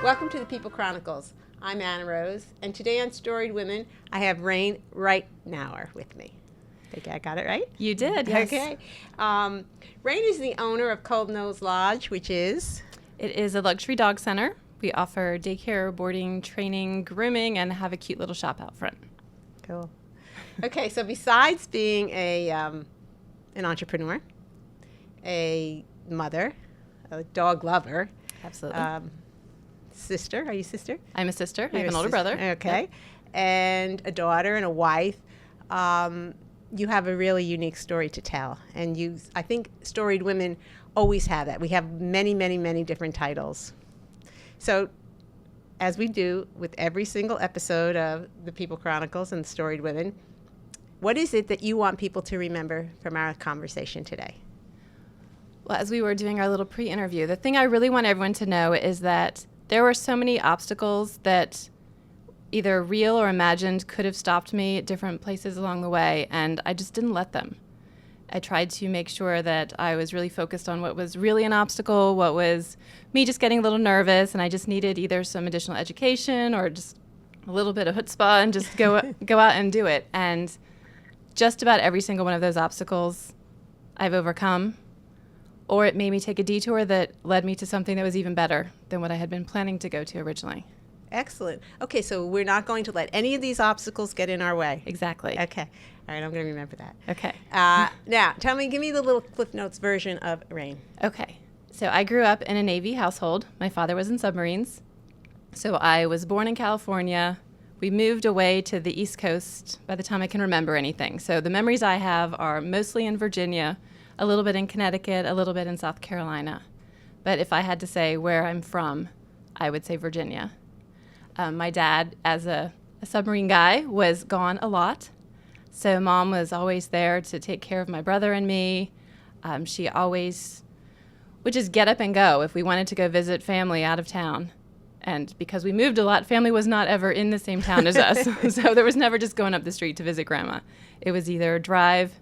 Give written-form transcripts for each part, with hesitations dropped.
Welcome to the People Chronicles. I'm Annarose, and today on Storied Women, I have Rayne Reitnauer with me. Think I got it right? You did, yes. Okay. Rayne is the owner of Cold Nose Lodge, which is? It is a luxury dog center. We offer daycare, boarding, training, grooming, and have a cute little shop out front. Cool. Okay, so besides being an entrepreneur, a mother, a dog lover, Absolutely. sister, are you sister? I'm a sister. I You're have an a older sister. brother. Okay. Yep. And a daughter and a wife. You have a really unique story to tell. And I think Storied Women always have that. We have many, many, many different titles. So, as we do with every single episode of the People Chronicles and Storied Women, what is it that you want people to remember from our conversation today? Well, as we were doing our little pre-interview, the thing I really want everyone to know is that there were so many obstacles that either real or imagined could have stopped me at different places along the way, and I just didn't let them. I tried to make sure that I was really focused on what was really an obstacle, what was me just getting a little nervous, and I just needed either some additional education or just a little bit of chutzpah and just go out and do it. And just about every single one of those obstacles I've overcome, or it made me take a detour that led me to something that was even better than what I had been planning to go to originally. Excellent. Okay, so we're not going to let any of these obstacles get in our way. Exactly. Okay. All right, I'm going to remember that. Okay. Now, give me the little Cliff Notes version of Rayne. Okay. So I grew up in a Navy household. My father was in submarines. So I was born in California. We moved away to the East Coast by the time I can remember anything. So the memories I have are mostly in Virginia, a little bit in Connecticut, a little bit in South Carolina. But if I had to say where I'm from, I would say Virginia. My dad, as a submarine guy, was gone a lot. So Mom was always there to take care of my brother and me. She always would just get up and go if we wanted to go visit family out of town. And because we moved a lot, family was not ever in the same town as us. So there was never just going up the street to visit Grandma. It was either drive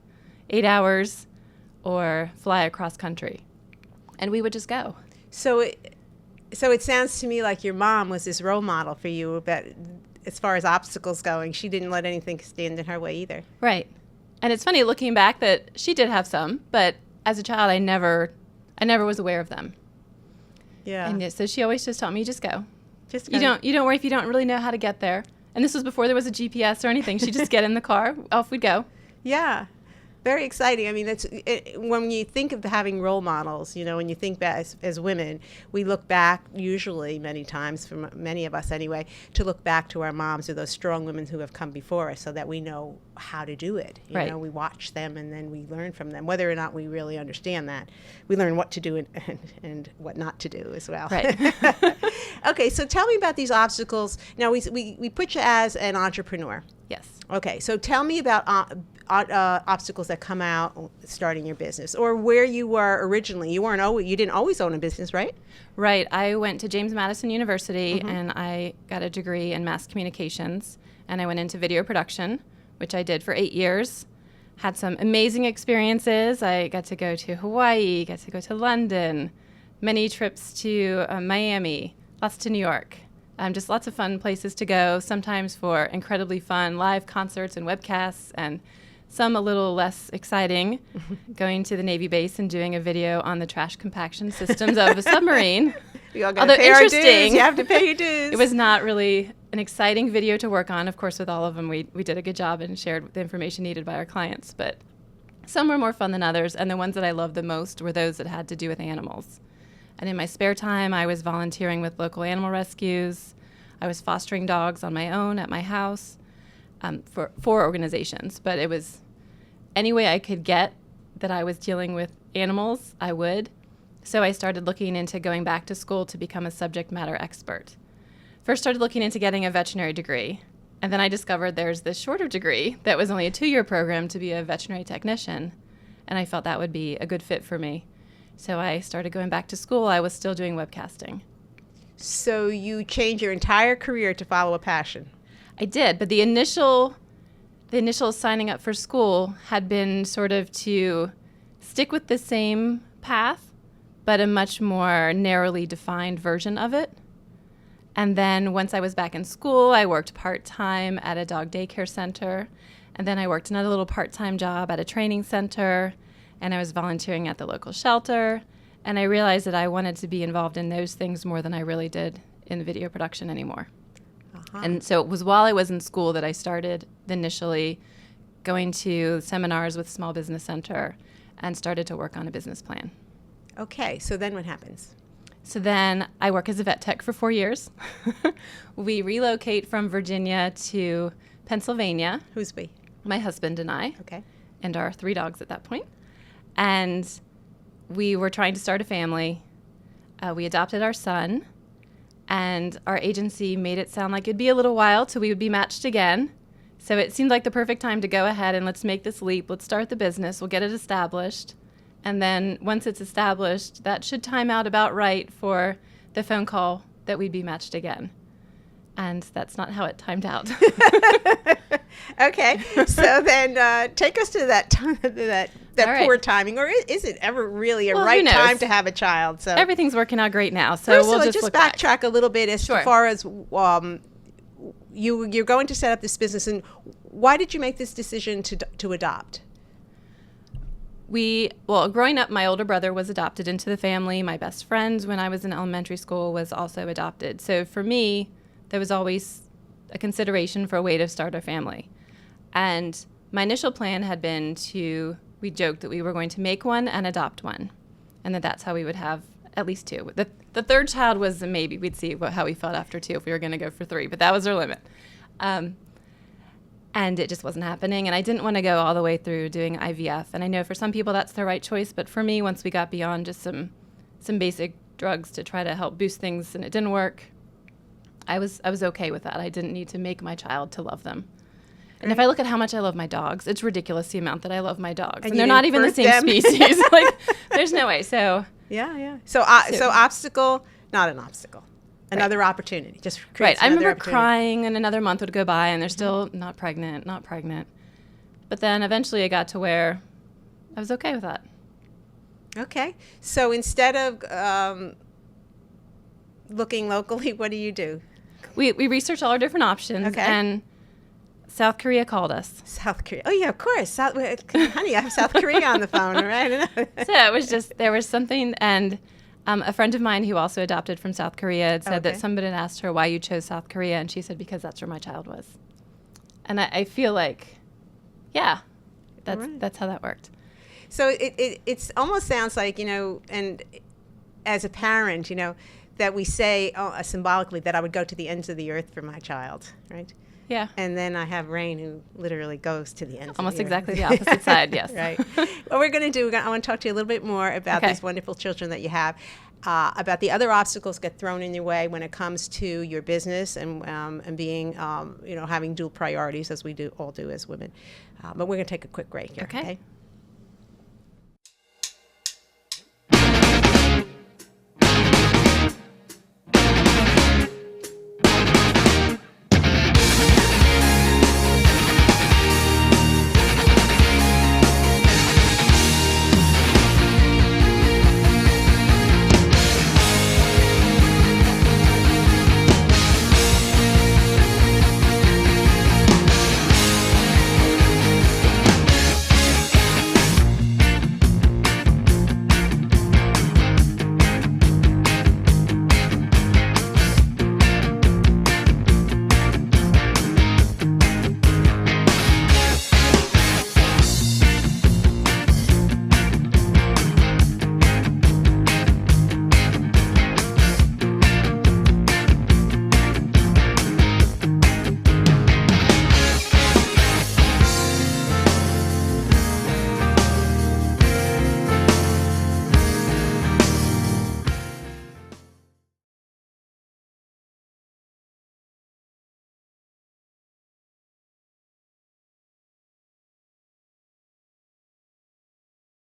8 hours or fly across country. And we would just go. So it sounds to me like your mom was this role model for you, but as far as obstacles going, she didn't let anything stand in her way either. Right. And it's funny looking back that she did have some, but as a child I never was aware of them. Yeah. And so she always just taught me, just go. Just you don't worry if you don't really know how to get there. And this was before there was a GPS or anything. She'd just get in the car, off we'd go. Yeah. Very exciting. I mean, when you think of having role models, when you think back as women, we look back usually many times, for many of us anyway, to look back to our moms or those strong women who have come before us so that we know how to do it. Right. We watch them and then we learn from them. Whether or not we really understand that, we learn what to do and what not to do as well. Right. Okay, so tell me about these obstacles. Now, we put you as an entrepreneur. Yes. Okay, so tell me about obstacles that come out starting your business, or where you were originally. You didn't always own a business, right? Right. I went to James Madison University and I got a degree in mass communications, and I went into video production, which I did for 8 years. Had some amazing experiences. I got to go to Hawaii, got to go to London, many trips to Miami, lots to New York. Just lots of fun places to go, sometimes for incredibly fun live concerts and webcasts, and some a little less exciting, going to the Navy base and doing a video on the trash compaction systems of a submarine. We all got to pay our dues. You have to pay your dues. It was not really an exciting video to work on. Of course, with all of them, we did a good job and shared the information needed by our clients. But some were more fun than others, and the ones that I loved the most were those that had to do with animals. And in my spare time, I was volunteering with local animal rescues. I was fostering dogs on my own at my house for organizations. But it was any way I could get that I was dealing with animals, I would. So I started looking into going back to school to become a subject matter expert. First started looking into getting a veterinary degree. And then I discovered there's this shorter degree that was only a 2-year program to be a veterinary technician. And I felt that would be a good fit for me. So I started going back to school. I was still doing webcasting. So you changed your entire career to follow a passion. I did, but the initial signing up for school had been sort of to stick with the same path, but a much more narrowly defined version of it. And then once I was back in school, I worked part-time at a dog daycare center. And then I worked another little part-time job at a training center. And I was volunteering at the local shelter. And I realized that I wanted to be involved in those things more than I really did in video production anymore. And so it was while I was in school that I started initially going to seminars with Small Business Center and started to work on a business plan. Okay, so then what happens? So then I work as a vet tech for 4 years. We relocate from Virginia to Pennsylvania. Who's we? My husband and I. Okay. And our 3 dogs at that point. And we were trying to start a family. We adopted our son. And our agency made it sound like it'd be a little while till we would be matched again. So it seemed like the perfect time to go ahead and let's make this leap. Let's start the business. We'll get it established. And then once it's established, that should time out about right for the phone call that we'd be matched again. And that's not how it timed out. Okay, so then take us to that time, that All poor right. timing, or is it ever really a Well, who right knows? time to have a child? So Everything's working out great now. So first we'll of all, just look back. backtrack a little bit as Sure. far as you're going to set up this business, and why did you make this decision to adopt? Growing up, my older brother was adopted into the family. My best friend when I was in elementary school was also adopted. So for me, there was always a consideration for a way to start a family. And my initial plan had been we joked that we were going to make one and adopt one. And that's how we would have at least 2. The third child was a maybe. We'd see how we felt after 2 if we were going to go for 3, but that was our limit. And it just wasn't happening. And I didn't want to go all the way through doing IVF. And I know for some people that's the right choice. But for me, once we got beyond just some basic drugs to try to help boost things and it didn't work, I was okay with that. I didn't need to make my child to love them. And if I look at how much I love my dogs, it's ridiculous the amount that I love my dogs. And they're not even the same species. Like, there's no way. So Yeah. So obstacle, not an obstacle. Another opportunity. Just right. creates I another remember opportunity. crying, and another month would go by, and they're still not pregnant. But then eventually I got to where I was okay with that. Okay. So instead of looking locally, what do? We researched all our different options, Okay. and South Korea called us. South Korea. Oh, yeah, of course. Honey, I have South Korea on the phone, all right? So it was just, there was something, and a friend of mine who also adopted from South Korea had said that somebody had asked her why you chose South Korea, and she said, because that's where my child was. And I feel like, yeah, that's how that worked. So it almost sounds like, and as a parent, that we say symbolically that I would go to the ends of the earth for my child, right? Yeah. And then I have Rayne, who literally goes to the ends Almost of the exactly earth. the opposite side, yes. Right. What we're going to do, I want to talk to you a little bit more about these wonderful children that you have, about the other obstacles get thrown in your way when it comes to your business and being, having dual priorities, as we all do as women. But we're going to take a quick break here. Okay.